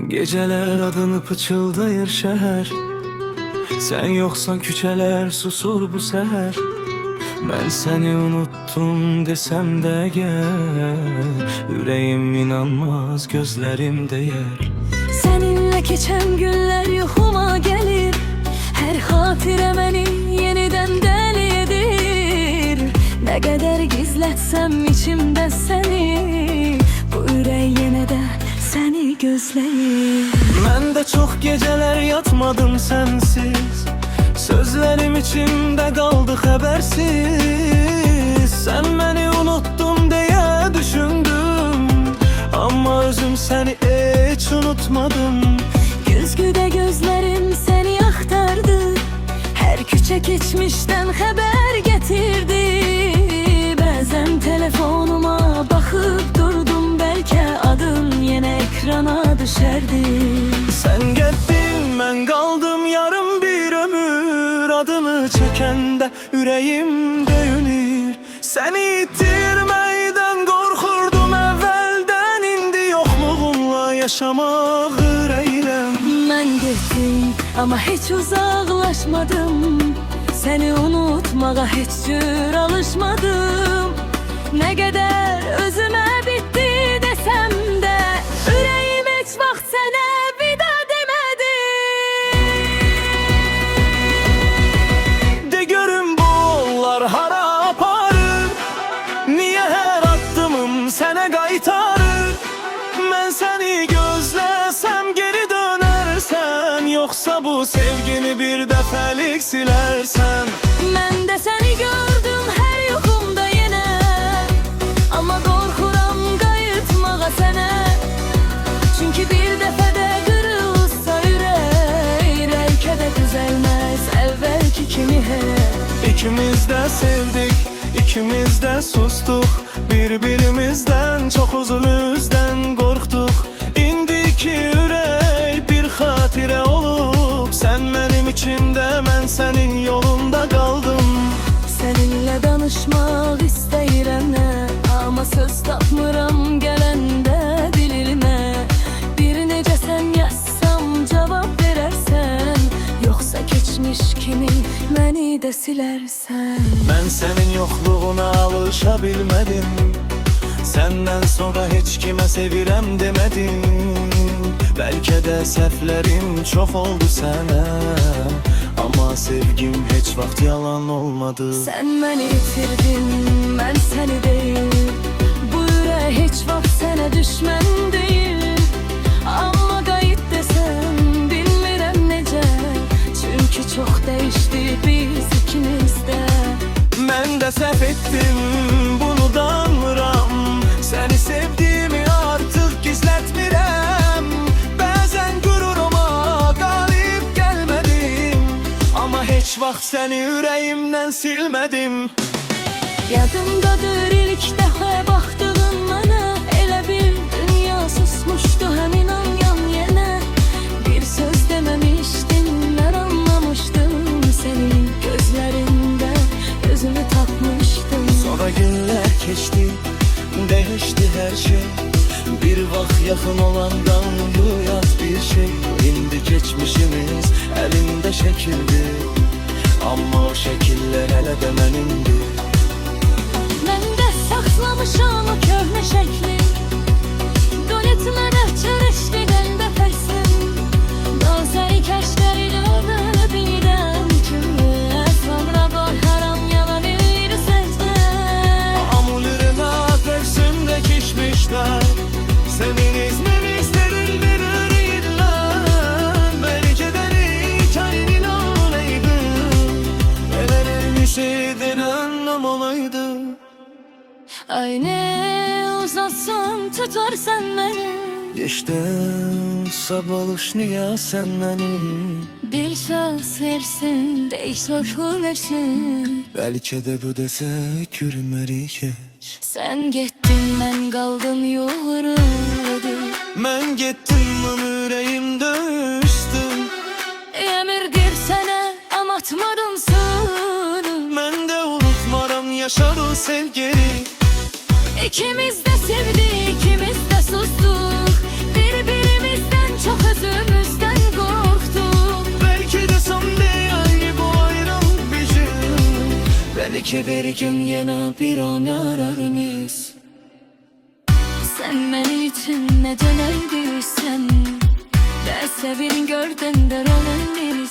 Geceler adını pıçıldayır şehir. Sen yoksan küçeler susur bu seher. Ben seni unuttum desem de gel, yüreğim inanmaz, gözlerim de yer. Seninle geçen günler yuhuma gelir. Her hatire beni yeniden deli edir. Ne kadar gizletsem içimde seni, bu ürək yenə də seni gözləyir. Ben de çok geceler yatmadım sensiz. Sözlerim içimde kaldı habersiz. Sen beni unuttun diye düşündüm, ama özüm seni hiç unutmadım. Güzgüde gözlerim seni aktardı. Her küçe geçmişten haber getirdi. Bazen telefonuma bakıp durdum, belki adın yine ekrana düşerdi. Sen gittin, ben kaldım yarım bir ömür. Adını çekende yüreğim döyünür. Seni itirmeyden korkurdum evvelden. İndi yokluğunla yaşamak yüreğim. Ben gittim ama hiç uzaklaşmadım. Seni unutmağa hiç cür alışmadım. Ne kadar özüme bitti desem de, yüreğim hiç vaxt sənə vida demedi. De görüm bu yollar hara aparır. Niye her addımım sene qaytarır? Ben seni gözlesem geri dönersen, yoksa bu sevgimi bir defelik silersen. Ben de seni gördüm her yuxumda yenə, ama qorxuram qayıtmağa sənə. Çünkü bir dəfədə qırılsa ürək, bəlkə də düzəlməz əvvəlki kimi hep. İkimiz de sevdik, ikimiz de sustuk. Birbirimizden çok uzunuzdan korktuk. İndiki yürek bir hatire olup, sen benim içimde, ben senin yolunda kaldım. Seninle danışmaq istəyirəm nə, ama söz tapmıram gələndə dilimə. Bir necə sən yazsam cavab verərsən, yoxsa keçmiş kimi məni də silərsən. Ben senin yokluğuna alışabilmedim. Senden sonra hiç kime sevirem demedim. Belki de səhvlərim çok oldu sana, ama sevgim hiç vaxt yalan olmadı. Sen beni itirdin, ben seni değil. Bu ürək heç vaxt sənə düşmən değil. Amma qayıt desem bilmirəm necə, çünkü çok değişti biz ikimiz de. Ben de səhv ettim, bunu da anmıram. Seni sevdiğimi artık gizletmirəm. Bazen gururuma galip gelmedim, ama hiç vaxt seni yüreğimden silmedim. Yadımdadır ilk dəfə baxdığın mənə, elə bir dünya susmuşdu həmin an yan yenə. Bir söz deməmişdin, mən anlamışdım seni gözlərində, özümü tapmışdım. Sonra günler geçti, değişti her şey. Bir vaxt yakın olandan yuyat bir şey. İndi geçmişimiz elinde şekildi, ama o şekiller hele de benimdi. Mən də saxlamışam o köhnə şəkli, dönetmənə çərişlidən dəfərsin. Donsəni kəşləri dönüb idən kimi, sonra qorxaram yalan bir sözdə. Amulürüne versimde kişmişler. Senin ismin isterindir yüreğinden. Belki de hikayenin olaydı. Neden ölmüşydin anlam olaydı. Ay ne uzatsan tutarsan beni, İşte sabahış niye sen benim. bir söz versin, değişik versin. Belki de bu desek yürümerik hiç. Sen gittin, ben kaldım yoğurdu. Ben gittim, yüreğim düştü. Emirdir sənə, anlatmadım sonu. Ben de unutmaram yaşadı sevgili. İkimiz de sevdik, ikimiz de sustuk. Birbirimizden çok özümüzden korktuk. Belki de son değil bu ayrılık bizim. Belki bir gün yine bir an ararız. Sen benim için ne dönerdiysen, de sevin gördün der olan birisin.